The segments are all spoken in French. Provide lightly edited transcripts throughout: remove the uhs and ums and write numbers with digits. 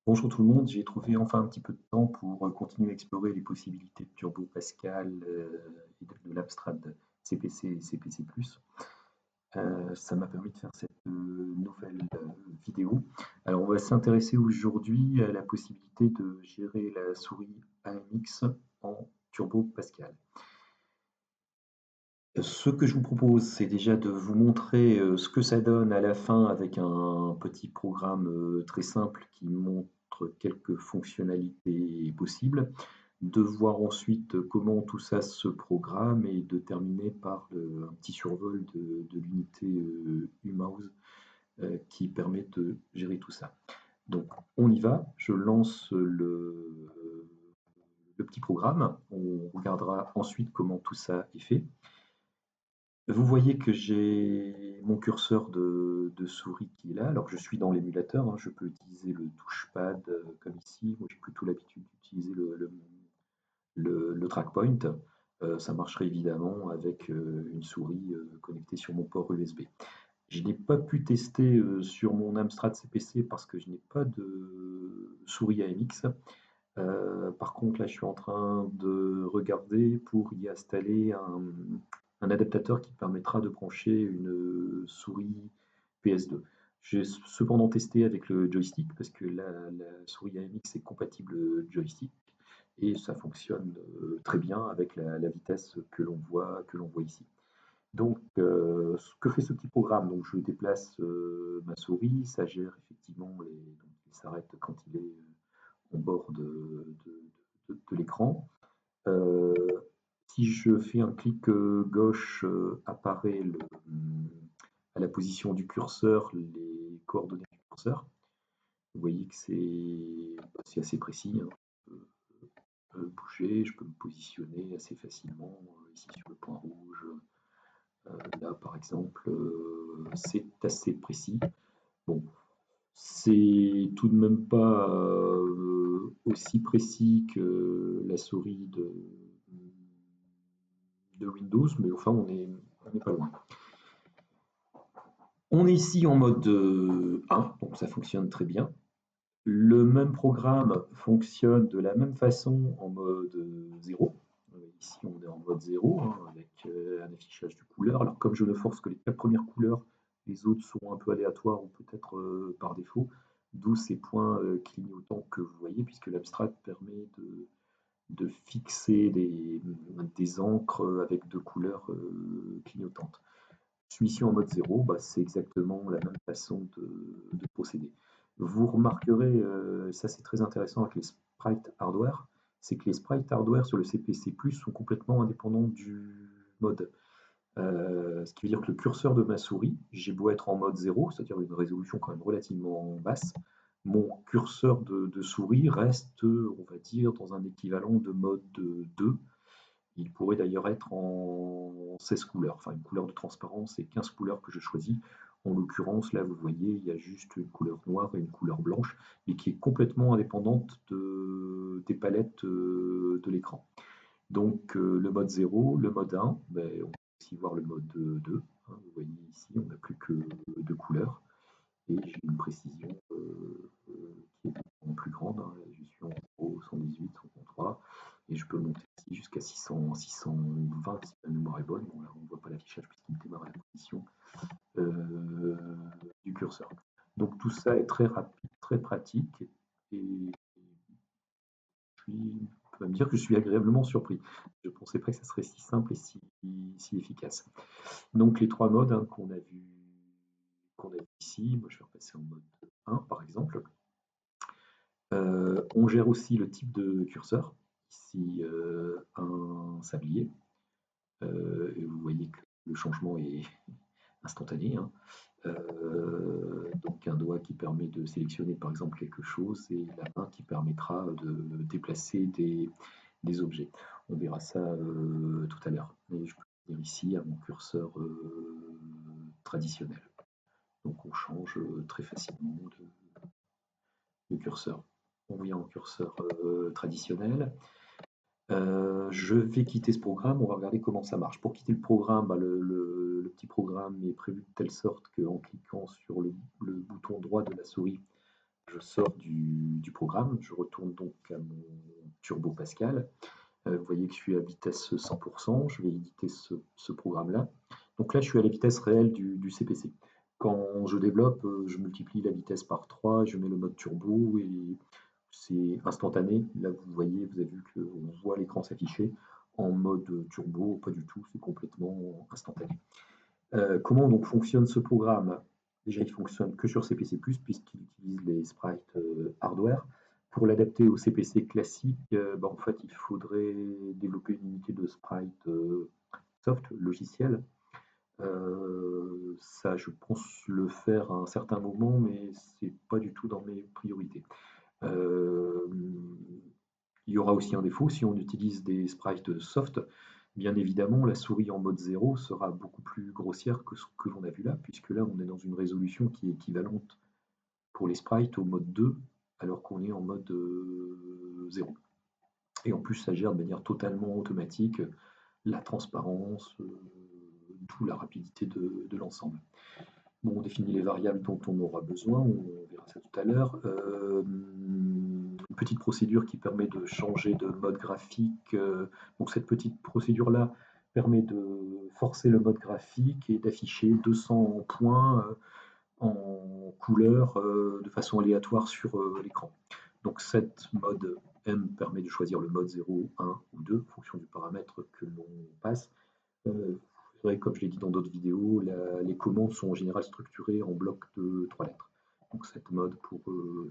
Bonjour tout le monde, j'ai trouvé enfin un petit peu de temps pour continuer à explorer les possibilités de Turbo Pascal et de l'Amstrad CPC et CPC+. Ça m'a permis de faire cette nouvelle vidéo. Alors on va s'intéresser aujourd'hui à la possibilité de gérer la souris AMX en Turbo Pascal. Ce que je vous propose, c'est déjà de vous montrer ce que ça donne à la fin avec un petit programme très simple qui montre quelques fonctionnalités possibles, de voir ensuite comment tout ça se programme et de terminer par un petit survol de l'unité UMouse qui permet de gérer tout ça. Donc on y va, je lance le petit programme, on regardera ensuite comment tout ça est fait. Vous voyez que j'ai mon curseur de souris qui est là. Alors je suis dans l'émulateur, hein, je peux utiliser le touchpad comme ici. Moi j'ai plutôt l'habitude d'utiliser le trackpoint. Ça marcherait évidemment avec une souris connectée sur mon port USB. Je n'ai pas pu tester sur mon Amstrad CPC parce que je n'ai pas de souris AMX. Par contre, là, je suis en train de regarder pour y installer un adaptateur qui permettra de brancher une souris PS2. J'ai cependant testé avec le joystick parce que la souris AMX est compatible joystick et ça fonctionne très bien avec la vitesse que l'on voit ici. Donc, ce que fait ce petit programme, donc je déplace ma souris, ça gère effectivement donc il s'arrête quand il est en bord de l'écran. Euh, Si je fais un clic gauche, apparaît à la position du curseur les coordonnées du curseur. Vous voyez que c'est assez précis, hein. Je peux bouger, je peux me positionner assez facilement ici sur le point rouge. Là, par exemple, c'est assez précis. Bon, c'est tout de même pas aussi précis que la souris de Windows, mais enfin, on est pas loin. On est ici en mode 1, donc ça fonctionne très bien. Le même programme fonctionne de la même façon en mode 0. Ici, on est en mode 0, hein, avec un affichage de couleurs. Alors, comme je ne force que les 4 premières couleurs, les autres sont un peu aléatoires ou peut-être par défaut, d'où ces points clignotants que vous voyez, puisque l'abstract permet de fixer des encres avec deux couleurs clignotantes. Celui-ci en mode 0, bah, c'est exactement la même façon de procéder. Vous remarquerez, ça c'est très intéressant avec les sprites hardware, c'est que les sprites hardware sur le CPC+, sont complètement indépendants du mode. Ce qui veut dire que le curseur de ma souris, j'ai beau être en mode 0, c'est-à-dire une résolution quand même relativement basse, mon curseur de souris reste, on va dire, dans un équivalent de mode 2. Il pourrait d'ailleurs être en 16 couleurs, enfin une couleur de transparence et 15 couleurs que je choisis. En l'occurrence, là, vous voyez, il y a juste une couleur noire et une couleur blanche, mais qui est complètement indépendante des palettes de l'écran. Donc, le mode 0, le mode 1, ben, on peut aussi voir le mode 2. Hein, vous voyez ici, on n'a plus que deux couleurs. Et j'ai une précision qui est plus grande, hein. Je suis en 118, 103, et je peux monter ici jusqu'à 600, 620 si la mémoire est bonne. Bon, là, on ne voit pas l'affichage puisqu'il démarre à la position du curseur. Donc tout ça est très rapide, très pratique, et on peut me dire que je suis agréablement surpris. Je ne pensais pas que ça serait si simple et si efficace. Donc les trois modes hein, qu'on a vu ici, moi je vais repasser en mode 1 par exemple. On gère aussi le type de curseur, ici un sablier, et vous voyez que le changement est instantané, hein. Donc un doigt qui permet de sélectionner par exemple quelque chose et la main qui permettra de déplacer des objets. On verra ça tout à l'heure. Mais je peux venir ici à mon curseur traditionnel. Donc on change très facilement de curseur. On vient au curseur traditionnel. Je vais quitter ce programme, on va regarder comment ça marche. Pour quitter le programme, bah, le petit programme est prévu de telle sorte qu'en cliquant sur le bouton droit de la souris, je sors du programme, je retourne donc à mon Turbo Pascal. Vous voyez que je suis à vitesse 100%, je vais éditer ce programme-là. Donc là, je suis à la vitesse réelle du CPC. Quand je développe, je multiplie la vitesse par 3, je mets le mode turbo et c'est instantané. Là, vous avez vu qu'on voit l'écran s'afficher en mode turbo, pas du tout, c'est complètement instantané. Comment donc fonctionne ce programme? Déjà, il fonctionne que sur CPC+, puisqu'il utilise les sprites hardware. Pour l'adapter au CPC classique, en fait, il faudrait développer une unité de sprite soft, logiciel. Ça, je pense le faire à un certain moment, mais c'est pas du tout dans mes priorités. Il y aura aussi un défaut, si on utilise des sprites soft, bien évidemment, la souris en mode 0 sera beaucoup plus grossière que ce que l'on a vu là, puisque là, on est dans une résolution qui est équivalente pour les sprites au mode 2, alors qu'on est en mode 0. Et en plus, ça gère de manière totalement automatique la transparence, d'où la rapidité de l'ensemble. Bon, on définit les variables dont on aura besoin, on verra ça tout à l'heure. Une petite procédure qui permet de changer de mode graphique. Donc cette petite procédure-là permet de forcer le mode graphique et d'afficher 200 points en couleur de façon aléatoire sur l'écran. Donc cette mode M permet de choisir le mode 0, 1 ou 2 en fonction du paramètre que l'on passe. Comme je l'ai dit dans d'autres vidéos, les commandes sont en général structurées en blocs de 3 lettres. Donc set mode pour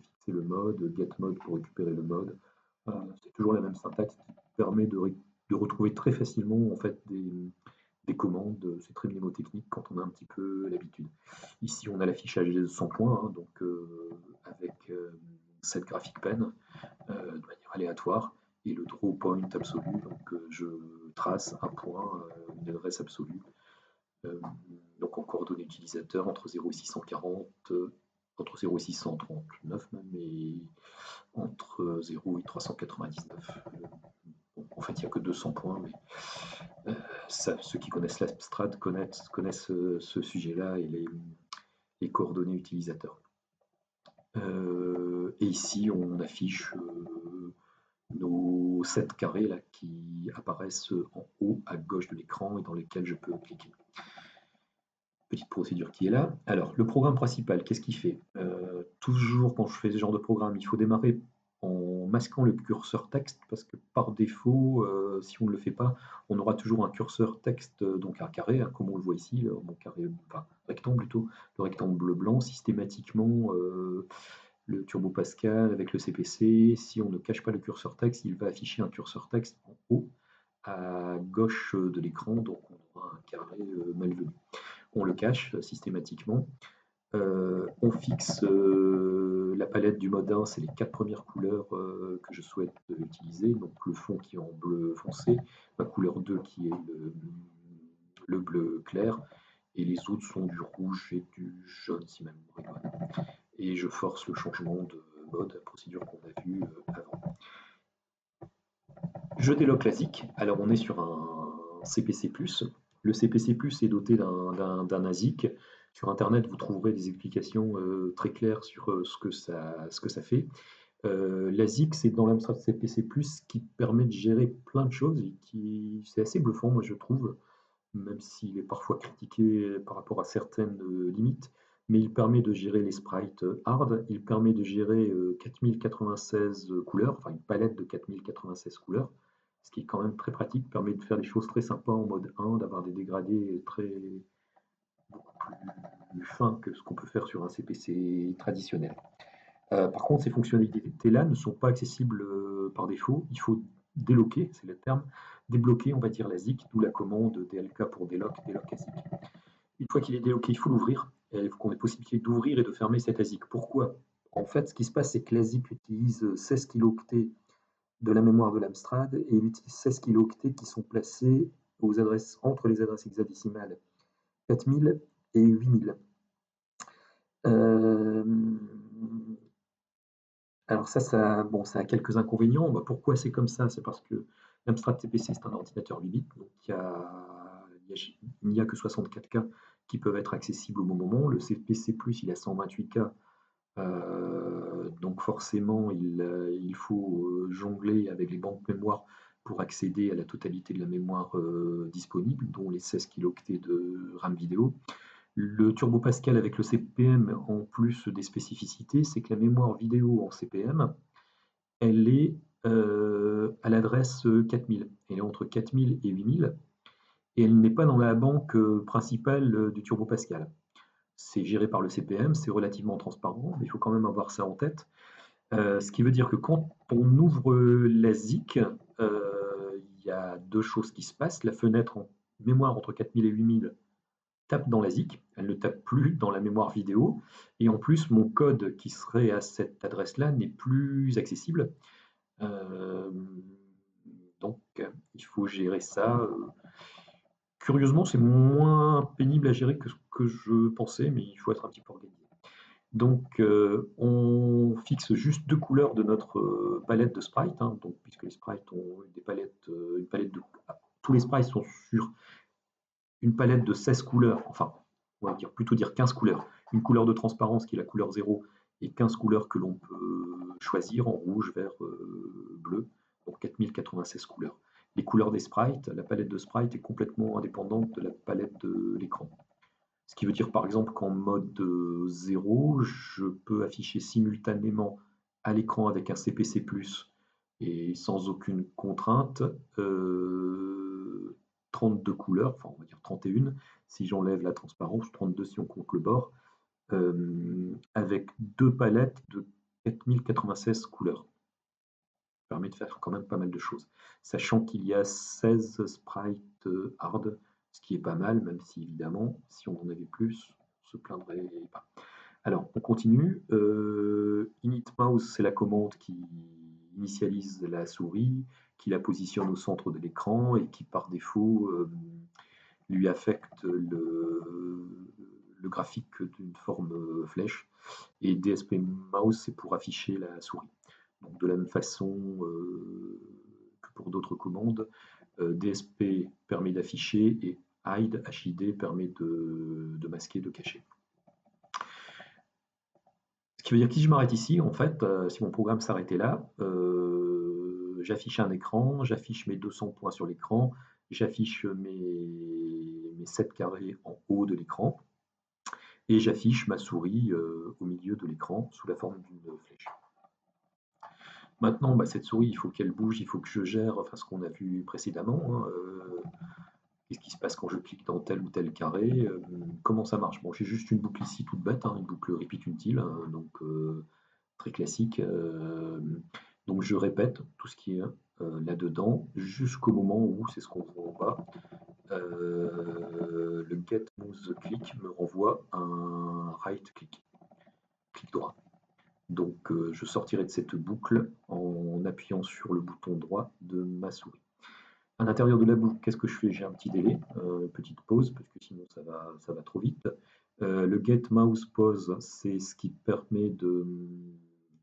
fixer le mode, get mode pour récupérer le mode. C'est toujours la même syntaxe qui permet de retrouver très facilement en fait des commandes. C'est très mnémotechnique quand on a un petit peu l'habitude. Ici, on a l'affichage des 100 points, hein, donc avec cette graphic pen de manière aléatoire et le draw point absolu. Donc je trace un point, une adresse absolue. Donc en coordonnées utilisateurs entre 0 et 640, entre 0 et 639 même, et entre 0 et 399. Bon, en fait, il n'y a que 200 points, mais ceux qui connaissent l'abstract connaissent ce sujet-là et les coordonnées utilisateurs. Et ici, on affiche nos 7 carrés là, qui apparaissent en haut à gauche de l'écran et dans lesquels je peux cliquer. Petite procédure qui est là. Alors, le programme principal, qu'est-ce qu'il fait? Toujours quand je fais ce genre de programme, il faut démarrer en masquant le curseur texte, parce que par défaut, si on ne le fait pas, on aura toujours un curseur texte, donc un carré, hein, comme on le voit ici, mon carré, enfin rectangle plutôt, le rectangle blanc, systématiquement, le Turbo Pascal avec le CPC, si on ne cache pas le curseur texte, il va afficher un curseur texte en haut à gauche de l'écran, donc on aura un carré malvenu. On le cache systématiquement. On fixe la palette du mode 1, c'est les 4 premières couleurs que je souhaite utiliser. Donc le fond qui est en bleu foncé, ma couleur 2 qui est le bleu clair, et les autres sont du rouge et du jaune si ma mémoire est bonne. Et je force le changement de mode, procédure qu'on a vue avant. Je déloque la ZIC. Alors on est sur un CPC+. Le CPC+, est doté d'un ASIC. Sur Internet, vous trouverez des explications très claires sur ce que ça fait. L'ASIC, c'est dans l'abstract CPC+, qui permet de gérer plein de choses et c'est assez bluffant, moi je trouve, même s'il est parfois critiqué par rapport à certaines limites. Mais il permet de gérer les sprites hard, il permet de gérer 4096 couleurs, enfin une palette de 4096 couleurs, ce qui est quand même très pratique, permet de faire des choses très sympas en mode 1, d'avoir des dégradés beaucoup plus fins que ce qu'on peut faire sur un CPC traditionnel. Par contre, ces fonctionnalités-là ne sont pas accessibles par défaut, il faut déloquer, c'est le terme, débloquer, on va dire, la ZIC, d'où la commande DLK pour déloc ASIC. Une fois qu'il est déloqué, il faut l'ouvrir. Il faut qu'on ait possibilité d'ouvrir et de fermer cet ASIC. Pourquoi? En fait, ce qui se passe, c'est que l'ASIC utilise 16 kilooctets de la mémoire de l'Amstrad et il utilise 16 kilooctets qui sont placés entre les adresses hexadécimales 4000 et 8000. Alors ça a quelques inconvénients. Pourquoi c'est comme ça? C'est parce que l'Amstrad CPC, c'est un ordinateur 8 bits, donc il n'y a que 64K qui peuvent être accessibles au bon moment. Le CPC+, il a 128K Donc forcément, il faut jongler avec les banques mémoire pour accéder à la totalité de la mémoire disponible, dont les 16 kilooctets de RAM vidéo. Le Turbo Pascal avec le CPM, en plus des spécificités, c'est que la mémoire vidéo en CPM, elle est à l'adresse 4000. Elle est entre 4000 et 8000, et elle n'est pas dans la banque principale du Turbo Pascal. C'est géré par le CPM, c'est relativement transparent, mais il faut quand même avoir ça en tête. Ce qui veut dire que quand on ouvre la ZIC, il y a deux choses qui se passent. La fenêtre en mémoire entre 4000 et 8000 tape dans la ZIC, elle ne tape plus dans la mémoire vidéo, et en plus mon code qui serait à cette adresse-là n'est plus accessible. Donc il faut gérer ça. Curieusement, c'est moins pénible à gérer que ce que je pensais, mais il faut être un petit peu organisé. Donc on fixe juste deux couleurs de notre palette de sprites, hein, donc, puisque les sprites ont des palettes, une palette de... Tous les sprites sont sur une palette de 16 couleurs, enfin, on va plutôt dire 15 couleurs. Une couleur de transparence qui est la couleur 0 et 15 couleurs que l'on peut choisir en rouge, vert, bleu, donc 4096 couleurs. Les couleurs des sprites, la palette de sprites est complètement indépendante de la palette de l'écran. Ce qui veut dire par exemple qu'en mode 0, je peux afficher simultanément à l'écran avec un CPC+, et sans aucune contrainte, 32 couleurs, enfin on va dire 31 si j'enlève la transparence, 32 si on compte le bord, avec deux palettes de 4096 couleurs. Ça permet de faire quand même pas mal de choses. Sachant qu'il y a 16 sprites hard, ce qui est pas mal, même si évidemment, si on en avait plus, on se plaindrait pas. Alors, on continue. Init mouse, c'est la commande qui initialise la souris, qui la positionne au centre de l'écran et qui, par défaut, lui affecte le graphique d'une forme flèche. Et DSP mouse, c'est pour afficher la souris. Donc, de la même façon que pour d'autres commandes, DSP permet d'afficher et hide, HID, permet de masquer, de cacher. Ce qui veut dire que si je m'arrête ici, en fait, si mon programme s'arrêtait là, j'affiche un écran, j'affiche mes 200 points sur l'écran, j'affiche mes 7 carrés en haut de l'écran, et j'affiche ma souris au milieu de l'écran sous la forme d'une flèche. Maintenant, cette souris, il faut qu'elle bouge, il faut que je gère, enfin ce qu'on a vu précédemment, hein, qu'est-ce qui se passe quand je clique dans tel ou tel carré, comment ça marche. Bon, j'ai juste une boucle ici toute bête, hein, une boucle repeat utile, hein, donc très classique. Donc je répète tout ce qui est là-dedans jusqu'au moment où, c'est ce qu'on voit en bas, le get mouse click me renvoie un right click, clic droit. Donc je sortirai de cette boucle en appuyant sur le bouton droit de ma souris. À l'intérieur de la boucle, qu'est-ce que je fais? J'ai un petit délai, petite pause, parce que sinon ça va trop vite. Le get mouse pause, c'est ce qui permet de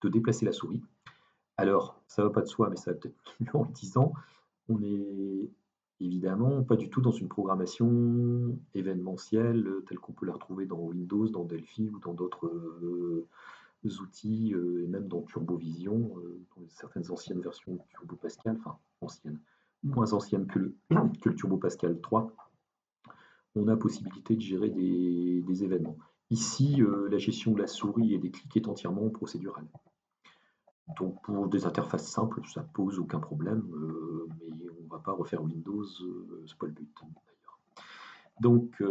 déplacer la souris. Alors, ça va pas de soi, mais ça va peut-être mieux en le disant. On est évidemment pas du tout dans une programmation événementielle telle qu'on peut la retrouver dans Windows, dans Delphi ou dans d'autres outils, et même dans TurboVision, dans certaines anciennes versions de Turbo Pascal, enfin anciennes, moins anciennes que le Turbo Pascal 3, on a possibilité de gérer des événements. Ici, la gestion de la souris et des clics est entièrement procédurale. Donc pour des interfaces simples, ça pose aucun problème, mais on ne va pas refaire Windows, c'est pas le but d'ailleurs. Donc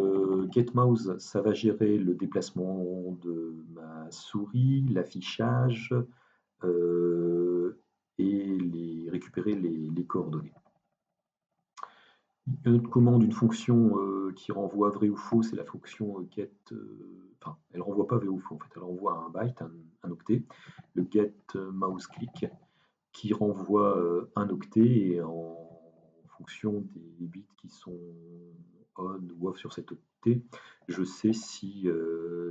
getMouse, ça va gérer le déplacement de ma souris, l'affichage et récupérer les coordonnées. Une autre commande, une fonction qui renvoie vrai ou faux, c'est la fonction get. Enfin, elle ne renvoie pas vrai ou faux, en fait, elle renvoie un byte, un octet, le get mouse click, qui renvoie un octet, et en fonction des bits qui sont on ou off sur cet octet, je sais si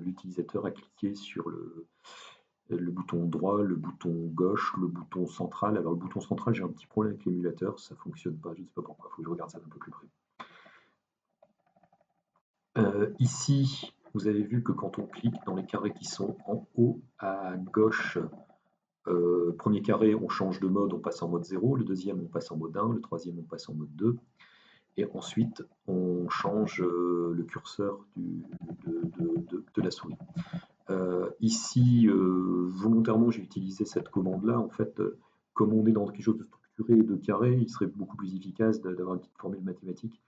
l'utilisateur a cliqué sur le bouton droit, le bouton gauche, le bouton central. Alors le bouton central, j'ai un petit problème avec l'émulateur, ça ne fonctionne pas, je ne sais pas pourquoi, il faut que je regarde ça d'un peu plus près. Ici, vous avez vu que quand on clique dans les carrés qui sont en haut à gauche, premier carré, on change de mode, on passe en mode 0, le deuxième, on passe en mode 1, le troisième, on passe en mode 2, et ensuite, on change le curseur de la souris. Ici, volontairement, j'ai utilisé cette commande-là. En fait, comme on est dans quelque chose de structuré et de carré, il serait beaucoup plus efficace d'avoir une petite formule mathématique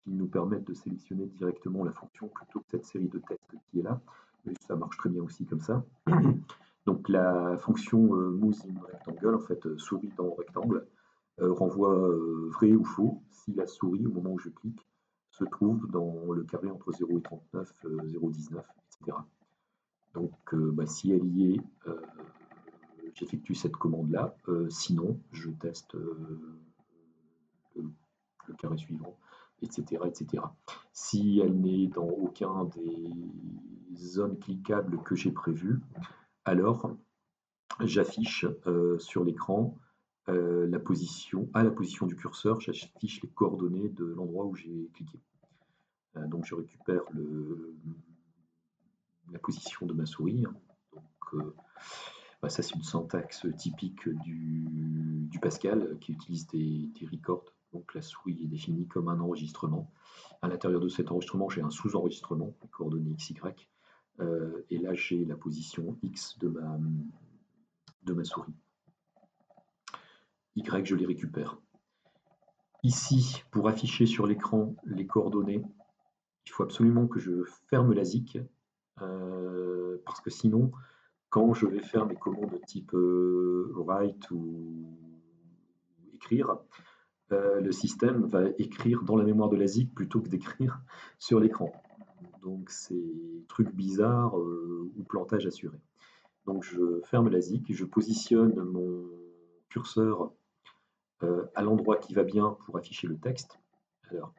qui nous permette de sélectionner directement la fonction plutôt que cette série de tests qui est là. Mais ça marche très bien aussi comme ça. Donc la fonction mouse in rectangle, en fait, souris dans rectangle, renvoie vrai ou faux si la souris, au moment où je clique, se trouve dans le carré entre 0 et 39, 0,19, etc. Donc, si elle y est, j'effectue cette commande-là. Sinon, je teste le carré suivant, etc., etc. Si elle n'est dans aucun des zones cliquables que j'ai prévues, alors j'affiche sur l'écran la position du curseur, j'affiche les coordonnées de l'endroit où j'ai cliqué. Donc je récupère la position de ma souris. Donc, ça, c'est une syntaxe typique du Pascal qui utilise des records. Donc la souris est définie comme un enregistrement. À l'intérieur de cet enregistrement, j'ai un sous-enregistrement, les coordonnées XY. Et là, j'ai la position X de ma souris. Y, je les récupère. Ici, pour afficher sur l'écran les coordonnées, il faut absolument que je ferme la ZIC, parce que sinon, quand je vais faire mes commandes type write ou écrire, le système va écrire dans la mémoire de la ZIC plutôt que d'écrire sur l'écran. Donc c'est truc bizarre ou plantage assuré. Donc je ferme la ZIC, je positionne mon curseur à l'endroit qui va bien pour afficher le texte. Alors,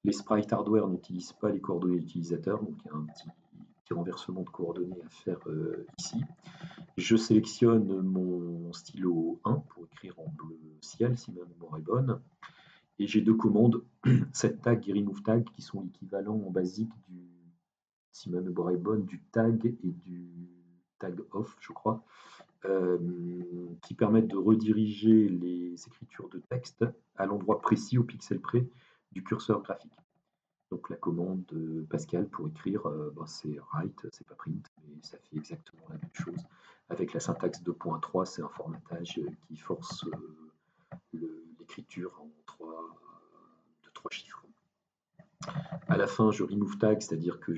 les sprites hardware n'utilisent pas les coordonnées d'utilisateur, donc il y a un petit renversement de coordonnées à faire ici. Je sélectionne mon stylo 1 pour écrire en bleu ciel si ma mémoire est bonne. Et j'ai deux commandes, set tag et remove tag, qui sont l'équivalent en basique si ma mémoire est bonne, du tag et du tag off, je crois, qui permettent de rediriger les écritures de texte à l'endroit précis, au pixel près, du curseur graphique. Donc la commande de Pascal pour écrire, c'est write, c'est pas print, mais ça fait exactement la même chose. Avec la syntaxe 2.3, c'est un formatage qui force l'écriture en trois chiffres. À la fin, je remove tag, c'est-à-dire que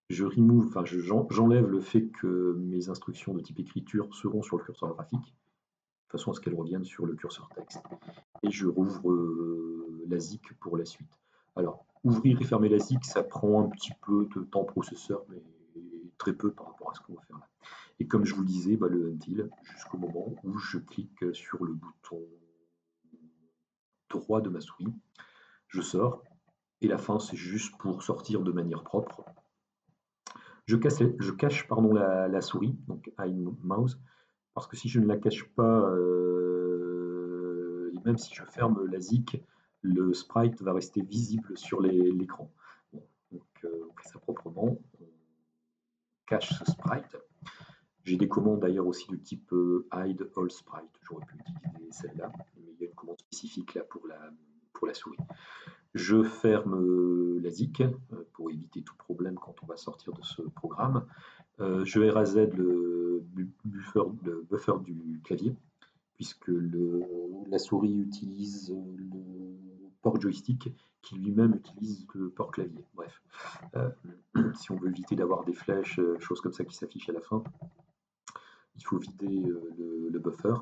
j'enlève le fait que mes instructions de type écriture seront sur le curseur graphique, de façon à ce qu'elles reviennent sur le curseur texte. Et je rouvre la ZIC pour la suite. Alors, ouvrir et fermer la ZIC, ça prend un petit peu de temps processeur, mais très peu par rapport à ce qu'on va faire là. Et comme je vous le disais, le until, jusqu'au moment où je clique sur le bouton droit de ma souris, je sors, et la fin, c'est juste pour sortir de manière propre. Je cache la souris, donc hide mouse, parce que si je ne la cache pas, et même si je ferme la ZIC, le sprite va rester visible sur l'écran. Bon, donc on fait ça proprement, on cache ce sprite. J'ai des commandes d'ailleurs aussi du type hide all sprite, j'aurais pu utiliser celle-là, mais il y a une commande spécifique là pour la souris. Je ferme la ZIC pour éviter tout problème quand on va sortir de ce programme. Je RAZ le buffer du clavier, puisque la souris utilise le port joystick qui lui-même utilise le port clavier. Bref, si on veut éviter d'avoir des flèches, choses comme ça qui s'affichent à la fin, il faut vider le buffer.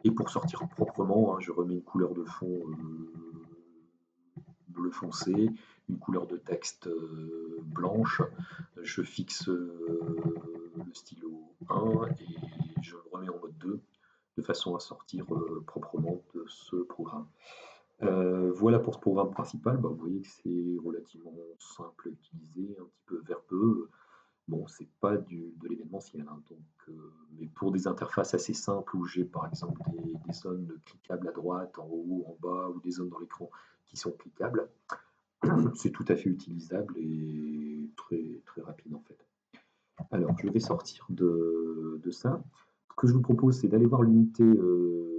Et pour sortir proprement, je remets une couleur de fond bleu foncé, une couleur de texte blanche. Je fixe le stylo 1 et je le remets en mode 2 de façon à sortir proprement de ce programme. Voilà pour ce programme principal. Vous voyez que c'est relativement simple à utiliser, un petit peu verbeux. Bon, c'est pas de l'événementiel, donc, mais pour des interfaces assez simples où j'ai par exemple des zones cliquables à droite, en haut, en bas, ou des zones dans l'écran qui sont cliquables, c'est tout à fait utilisable et très, très rapide en fait. Alors, je vais sortir de ça. Ce que je vous propose, c'est d'aller voir l'unité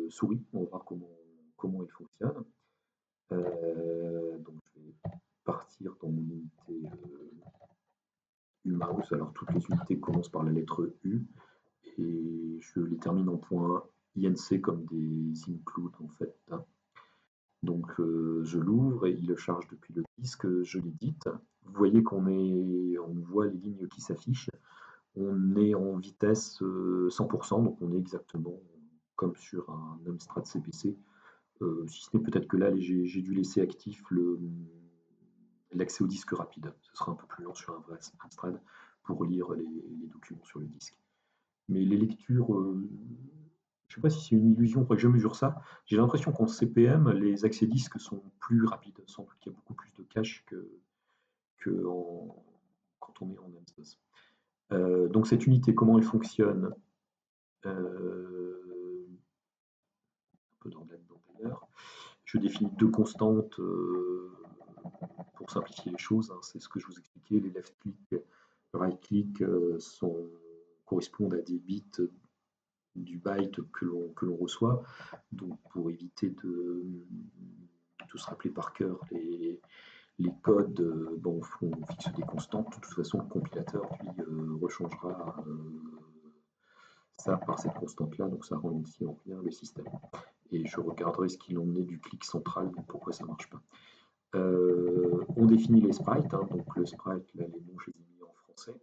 souris. On va voir comment elle fonctionne. Donc, je vais partir dans mon unité U-mouse. Alors, toutes les unités commencent par la lettre U et je les termine en point INC comme des include en fait. Donc, je l'ouvre et il le charge depuis le disque. Je l'édite. Vous voyez on voit les lignes qui s'affichent. On est en vitesse 100%, donc on est exactement comme sur un Amstrad CPC. Si ce n'est peut-être que là, j'ai dû laisser actif l'accès au disque rapide. Ce sera un peu plus lent sur un vrai Amstrad pour lire les documents sur le disque. Mais les lectures, je ne sais pas si c'est une illusion, il faudrait que je mesure ça. J'ai l'impression qu'en CPM, les accès disques sont plus rapides, sans doute qu'il y a beaucoup plus de cache quand on est en MS-DOS. Donc cette unité, comment elle fonctionne? Un peu là-dedans d'ailleurs. Je définis deux constantes pour simplifier les choses. C'est ce que je vous expliquais. Les left click, right click correspondent à des bits du byte que l'on reçoit. Donc pour éviter de se rappeler par cœur les codes, on fixe des constantes. De toute façon, le compilateur lui rechangera ça par cette constante-là, donc ça ralentit en rien le système. Et je regarderai ce qu'il en est du clic central, pourquoi ça ne marche pas. On définit les sprites, donc le sprite, là les noms je les ai mis en français.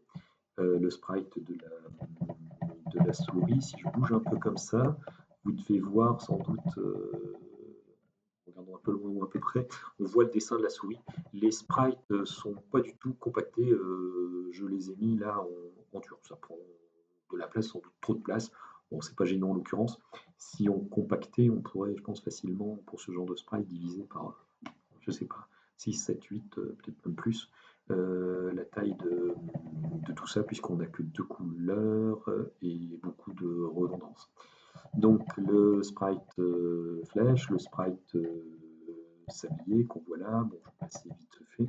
Le sprite de la souris, si je bouge un peu comme ça, vous devez voir sans doute, en regardant un peu loin ou à peu près, on voit le dessin de la souris. Les sprites ne sont pas du tout compactés, je les ai mis là en dur, ça prend de la place, sans doute trop de place. Bon, c'est pas gênant en l'occurrence. Si on compactait, on pourrait, je pense, facilement, pour ce genre de sprite, diviser par, je sais pas, 6, 7, 8, peut-être même plus, la taille de tout ça, puisqu'on n'a que deux couleurs et beaucoup de redondance. Donc le sprite flèche, le sprite sablier qu'on voit là, bon, je vais passer vite fait.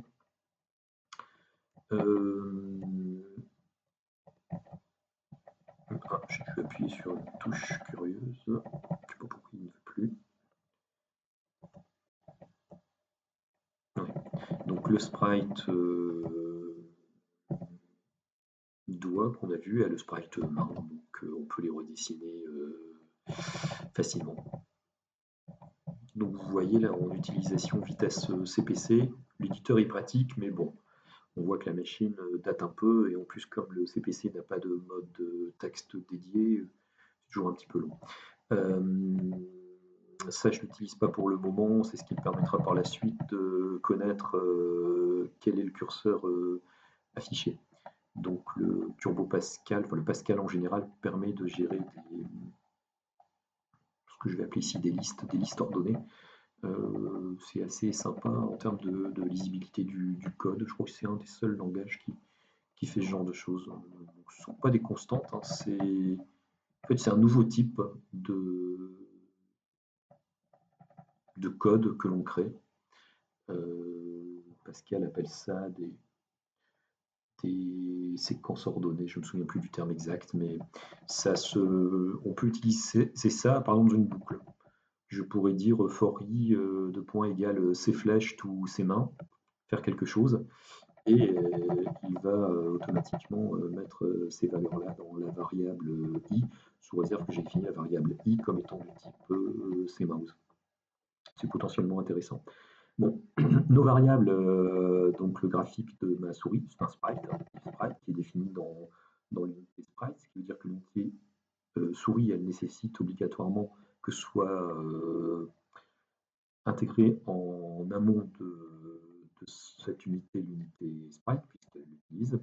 J'ai dû appuyer sur une touche curieuse. Je ne sais pas pourquoi il ne veut plus. Ouais. Donc le sprite doigt qu'on a vu et le sprite main, donc on peut les redessiner facilement. Donc vous voyez là en utilisation vitesse CPC, l'éditeur est pratique, mais bon, on voit que la machine date un peu, et en plus comme le CPC n'a pas de mode texte dédié, c'est toujours un petit peu long. Ça, je ne l'utilise pas pour le moment, c'est ce qui me permettra par la suite de connaître quel est le curseur affiché. Donc le Turbo Pascal, enfin le Pascal en général, permet de gérer ce que je vais appeler ici des listes ordonnées. C'est assez sympa en termes de lisibilité du code. Je crois que c'est un des seuls langages qui fait ce genre de choses. Donc, ce ne sont pas des constantes, en fait, c'est un nouveau type de code que l'on crée. Pascal appelle ça des séquences ordonnées, je ne me souviens plus du terme exact, mais on peut utiliser ça par exemple dans une boucle. Je pourrais dire for i de point égale c flèche ou ses mains, faire quelque chose, et il va automatiquement mettre ces valeurs-là dans la variable i, sous réserve que j'ai défini la variable i comme étant du type cmouse. C'est potentiellement intéressant. Bon, nos variables, donc le graphique de ma souris, c'est un sprite qui est défini dans l'unité sprite, ce qui veut dire que l'unité souris, elle nécessite obligatoirement que ce soit intégré en amont de cette unité, l'unité sprite, puisqu'elle l'utilise.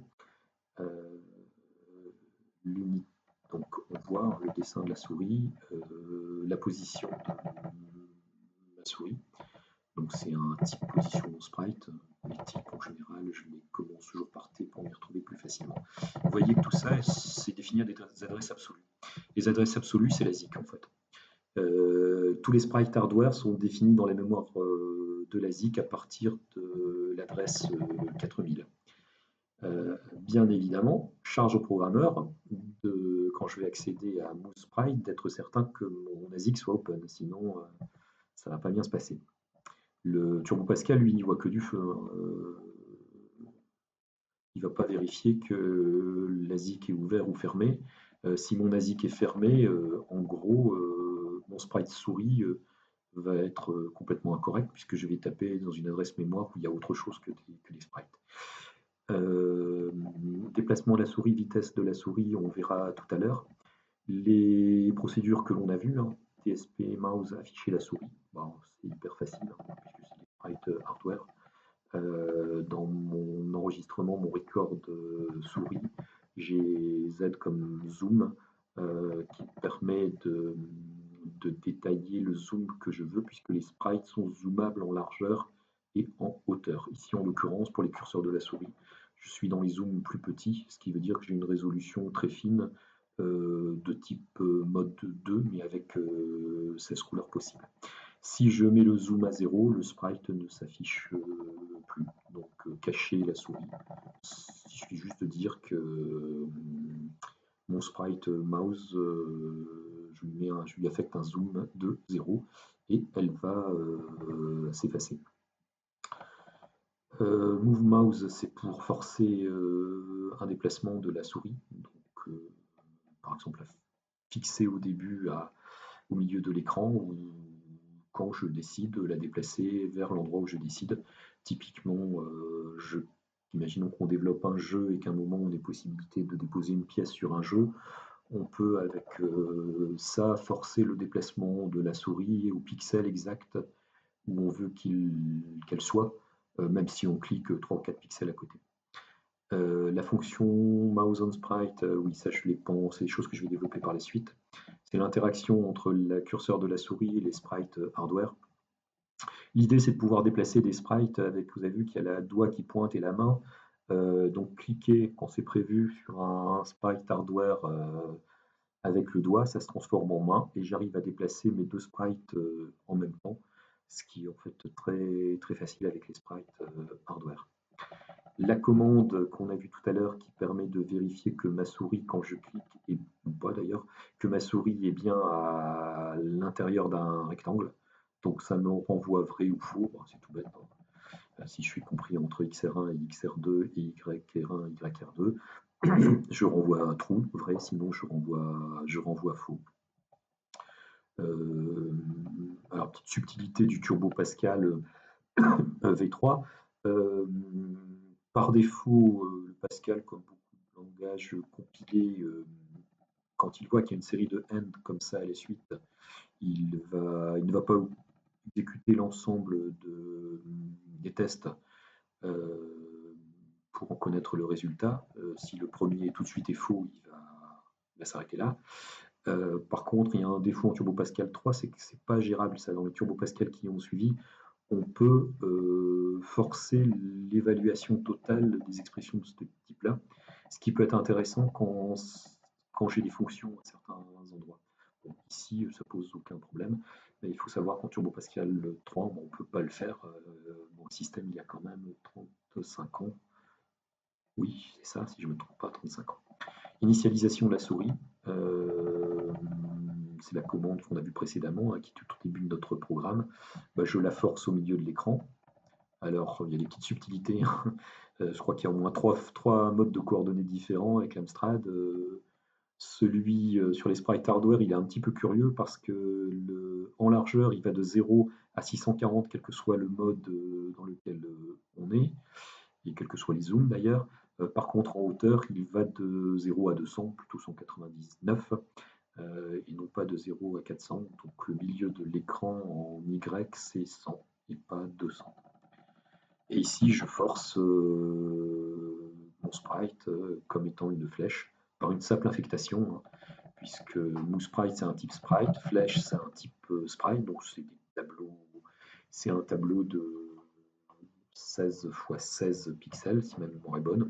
Donc on voit le dessin de la souris, la position de ma souris. Donc c'est un type position sprite. Les types en général, je les commence toujours par T pour m'y retrouver plus facilement. Vous voyez que tout ça, c'est définir des adresses absolues. Les adresses absolues, c'est la ZIC en fait. Tous les sprites hardware sont définis dans la mémoire de la ZIC à partir de l'adresse 4000. Bien évidemment, charge au programmeur, quand je vais accéder à MoveSprite, d'être certain que mon ASIC soit open, sinon ça ne va pas bien se passer. Le Turbo Pascal, lui, n'y voit que du feu, hein. Il ne va pas vérifier que l'ASIC est ouvert ou fermé. Si mon ASIC est fermé, en gros, mon sprite souris va être complètement incorrect puisque je vais taper dans une adresse mémoire où il y a autre chose que les sprites. Déplacement de la souris, vitesse de la souris, on verra tout à l'heure. Les procédures que l'on a vues, hein, TSP, mouse, afficher la souris, bon, c'est hyper facile hein, puisque c'est des sprites hardware. Dans mon enregistrement, mon record souris, j'ai Z comme zoom qui permet de détailler le zoom que je veux puisque les sprites sont zoomables en largeur et en hauteur. Ici, en l'occurrence, pour les curseurs de la souris, je suis dans les zooms plus petits, ce qui veut dire que j'ai une résolution très fine de type mode 2, mais avec 16 couleurs possibles. Si je mets le zoom à 0, le sprite ne s'affiche plus. Donc cacher la souris. Il suffit juste de dire que mon sprite mouse, je lui affecte un zoom de 0 et elle va s'effacer. Move mouse, c'est pour forcer un déplacement de la souris. Donc, par exemple, la fixer au début au milieu de l'écran ou quand je décide de la déplacer vers l'endroit où je décide. Typiquement, imaginons qu'on développe un jeu et qu'à un moment on ait possibilité de déposer une pièce sur un jeu. On peut avec ça forcer le déplacement de la souris au pixel exact où on veut qu'elle soit, même si on clique 3 ou 4 pixels à côté. La fonction mouse on sprite, oui, ça je les pense, c'est des choses que je vais développer par la suite. C'est l'interaction entre le curseur de la souris et les sprites hardware. L'idée, c'est de pouvoir déplacer des sprites avec, vous avez vu qu'il y a la doigt qui pointe et la main. Donc, cliquer quand c'est prévu sur un sprite hardware avec le doigt, ça se transforme en main et j'arrive à déplacer mes deux sprites en même temps, ce qui est en fait très, très facile avec les sprites hardware. La commande qu'on a vue tout à l'heure qui permet de vérifier que ma souris, quand je clique, ou pas d'ailleurs, que ma souris est bien à l'intérieur d'un rectangle. Donc ça me renvoie vrai ou faux, c'est tout bête. Si je suis compris entre XR1 et XR2 et YR1 et YR2, je renvoie true, vrai, sinon je renvoie faux. Alors, petite subtilité du Turbo Pascal V3. Par défaut, le Pascal, comme beaucoup de langages compilés, quand il voit qu'il y a une série de end comme ça à la suite, il ne va pas exécuter l'ensemble des tests pour en connaître le résultat. Si le premier tout de suite est faux, il va s'arrêter là. Par contre, il y a un défaut en Turbo Pascal 3, c'est que c'est pas gérable ça. Dans les Turbo Pascal qui ont suivi, on peut forcer l'évaluation totale des expressions de ce type-là, ce qui peut être intéressant quand j'ai des fonctions à certains endroits. Bon, ici, ça pose aucun problème, mais il faut savoir qu'en Turbo Pascal 3, on ne peut pas le faire. Bon, le système, il y a quand même 35 ans. Oui, c'est ça, si je ne me trompe pas, 35 ans. Initialisation de la souris. C'est la commande qu'on a vue précédemment, qui est tout au début de notre programme. Je la force au milieu de l'écran. Alors, il y a des petites subtilités. Je crois qu'il y a au moins trois modes de coordonnées différents avec l'Amstrad. Celui sur les sprites hardware, il est un petit peu curieux parce que en largeur, il va de 0 à 640, quel que soit le mode dans lequel on est, et quels que soient les zooms d'ailleurs. Par contre, en hauteur, il va de 0 à 200, plutôt 199, et non pas de 0 à 400. Donc le milieu de l'écran en Y, c'est 100 et pas 200. Et ici, je force mon sprite comme étant une flèche par une simple infectation, hein, puisque MoveSprite c'est un type sprite, flèche c'est un type sprite, donc c'est un tableau de 16 x 16 pixels, si ma mémoire est bonne.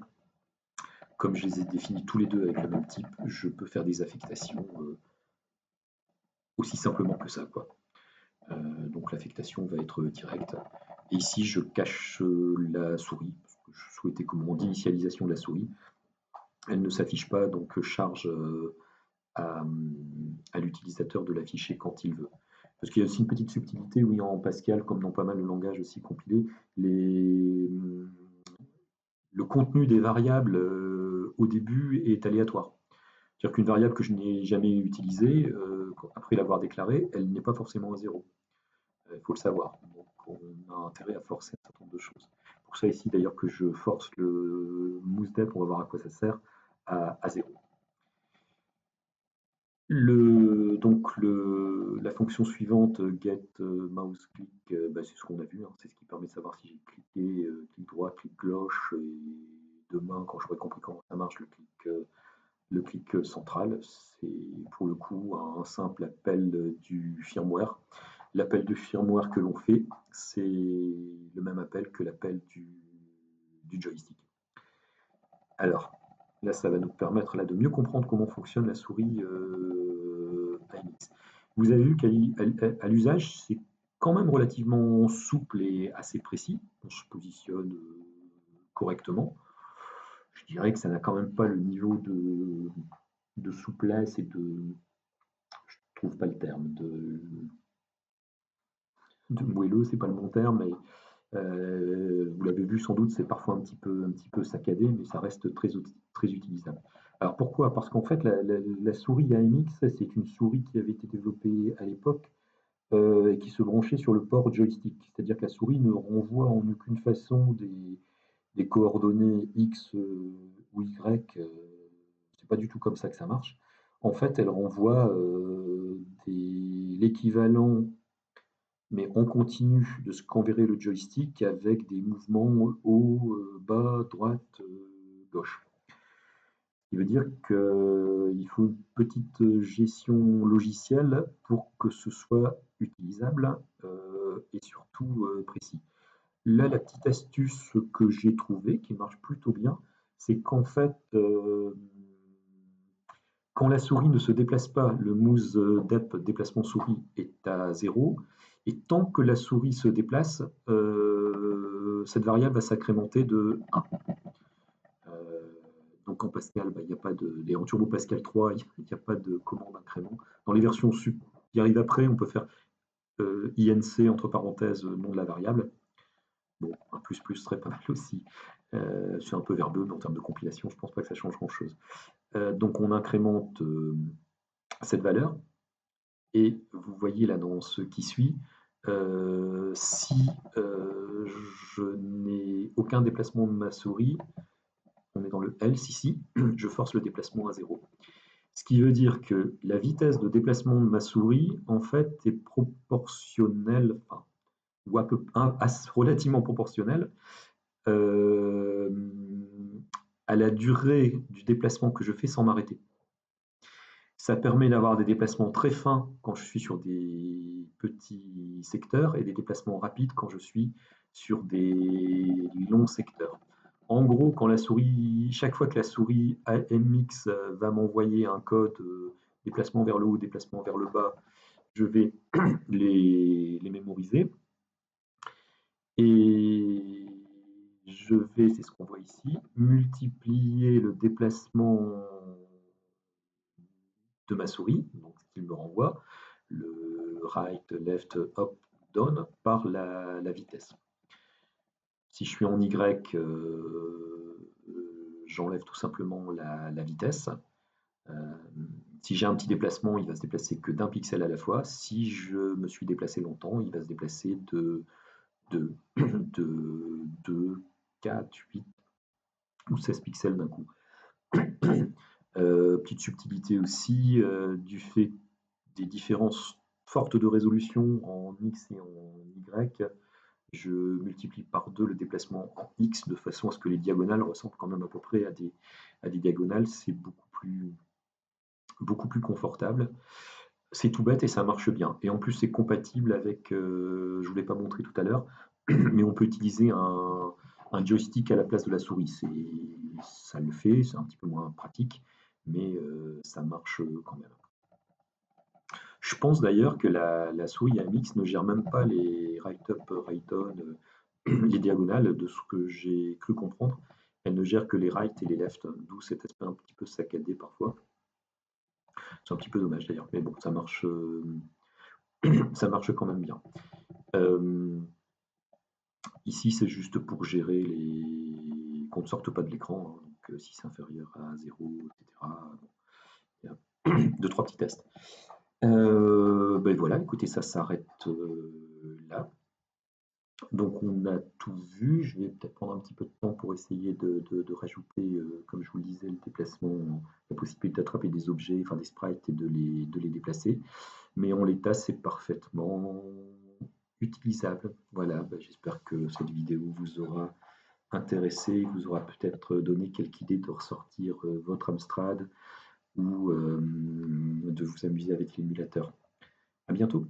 Comme je les ai définis tous les deux avec le même type, je peux faire des affectations aussi simplement que ça, quoi. Donc l'affectation va être directe. Et ici, je cache la souris, parce que souhaitais comment d'initialisation de la souris. Elle ne s'affiche pas, donc charge à, à l'utilisateur de l'afficher quand il veut. Parce qu'il y a aussi une petite subtilité, oui, en Pascal, comme dans pas mal de langages aussi compilés, le contenu des variables au début est aléatoire. C'est-à-dire qu'une variable que je n'ai jamais utilisée, après l'avoir déclarée, elle n'est pas forcément à zéro. Il faut le savoir. Donc on a intérêt à forcer un certain nombre de choses. Pour ça ici d'ailleurs que je force le mousedep, on va voir à quoi ça sert, à zéro. La fonction suivante, get mouse click, c'est ce qu'on a vu, hein, c'est ce qui permet de savoir si j'ai cliqué, clic droit, clic gauche, et demain, quand j'aurai compris comment ça marche, le clic central, c'est pour le coup un simple appel du firmware. L'appel du firmware que l'on fait, c'est le même appel que l'appel du joystick. Alors, là, ça va nous permettre là, de mieux comprendre comment fonctionne la souris AMX. Vous avez vu qu'à l'usage, c'est quand même relativement souple et assez précis. On se positionne correctement. Je dirais que ça n'a quand même pas le niveau de souplesse et je trouve pas le terme, de moelleux, c'est pas le bon terme, mais vous l'avez vu sans doute, c'est parfois un petit peu saccadé, mais ça reste très utilisable. Alors pourquoi? Parce qu'en fait, la souris AMX, c'est une souris qui avait été développée à l'époque et qui se branchait sur le port joystick. C'est-à-dire que la souris ne renvoie en aucune façon des coordonnées X ou Y. C'est pas du tout comme ça que ça marche. En fait, elle renvoie l'équivalent mais on continue de ce qu'enverrait le joystick avec des mouvements haut, bas, droite, gauche. Ce qui veut dire qu'il faut une petite gestion logicielle pour que ce soit utilisable et surtout précis. Là, la petite astuce que j'ai trouvée, qui marche plutôt bien, c'est qu'en fait, quand la souris ne se déplace pas, le mouse dep déplacement souris est à 0. Et tant que la souris se déplace, cette variable va s'incrémenter de 1. Donc en Pascal, il n'y a pas en Turbo Pascal 3, il n'y a pas de commande incrément. Dans les versions qui arrivent après, on peut faire INC entre parenthèses nom de la variable. Bon, un plus serait pas mal aussi. C'est un peu verbeux, mais en termes de compilation, je ne pense pas que ça change grand-chose. Donc on incrémente cette valeur. Et vous voyez là dans ce qui suit, si je n'ai aucun déplacement de ma souris, on est dans le else ici, je force le déplacement à 0. Ce qui veut dire que la vitesse de déplacement de ma souris, en fait, est proportionnelle, ou relativement proportionnelle à la durée du déplacement que je fais sans m'arrêter. Ça permet d'avoir des déplacements très fins quand je suis sur des petits secteurs et des déplacements rapides quand je suis sur des longs secteurs. En gros, chaque fois que la souris AMX va m'envoyer un code déplacement vers le haut, déplacement vers le bas, je vais les mémoriser. Et je vais, c'est ce qu'on voit ici, multiplier le déplacement de ma souris, donc ce qu'il me renvoie, le right, left, up, down, par la vitesse. Si je suis en Y, j'enlève tout simplement la vitesse. Si j'ai un petit déplacement, il va se déplacer que d'un pixel à la fois. Si je me suis déplacé longtemps, il va se déplacer de 4, 8 ou 16 pixels d'un coup. Petite subtilité aussi, du fait des différences fortes de résolution en X et en Y, je multiplie par 2 le déplacement en X de façon à ce que les diagonales ressemblent quand même à peu près à des diagonales. C'est beaucoup plus confortable. C'est tout bête et ça marche bien. Et en plus, c'est compatible avec, je ne vous l'ai pas montré tout à l'heure, mais on peut utiliser un joystick à la place de la souris. Ça le fait, c'est un petit peu moins pratique, mais ça marche quand même. Je pense d'ailleurs que la souris AMX ne gère même pas les write-up, write-on les diagonales, de ce que j'ai cru comprendre, elles ne gèrent que les right et les left, d'où cet aspect un petit peu saccadé parfois. C'est un petit peu dommage d'ailleurs, mais bon, ça marche quand même bien. Ici, c'est juste pour gérer qu'on ne sorte pas de l'écran, hein, donc si c'est inférieur à 0, etc. Bon, il y a 2-3 petits tests. Ben voilà, écoutez, ça s'arrête là. Donc on a tout vu. Je vais peut-être prendre un petit peu de temps pour essayer de rajouter, comme je vous le disais, le déplacement, la possibilité d'attraper des objets, enfin des sprites et de les déplacer. Mais en l'état, c'est parfaitement utilisable. Voilà, ben, j'espère que cette vidéo vous aura intéressé, vous aura peut-être donné quelques idées de ressortir votre Amstrad ou de vous amuser avec l'émulateur. À bientôt.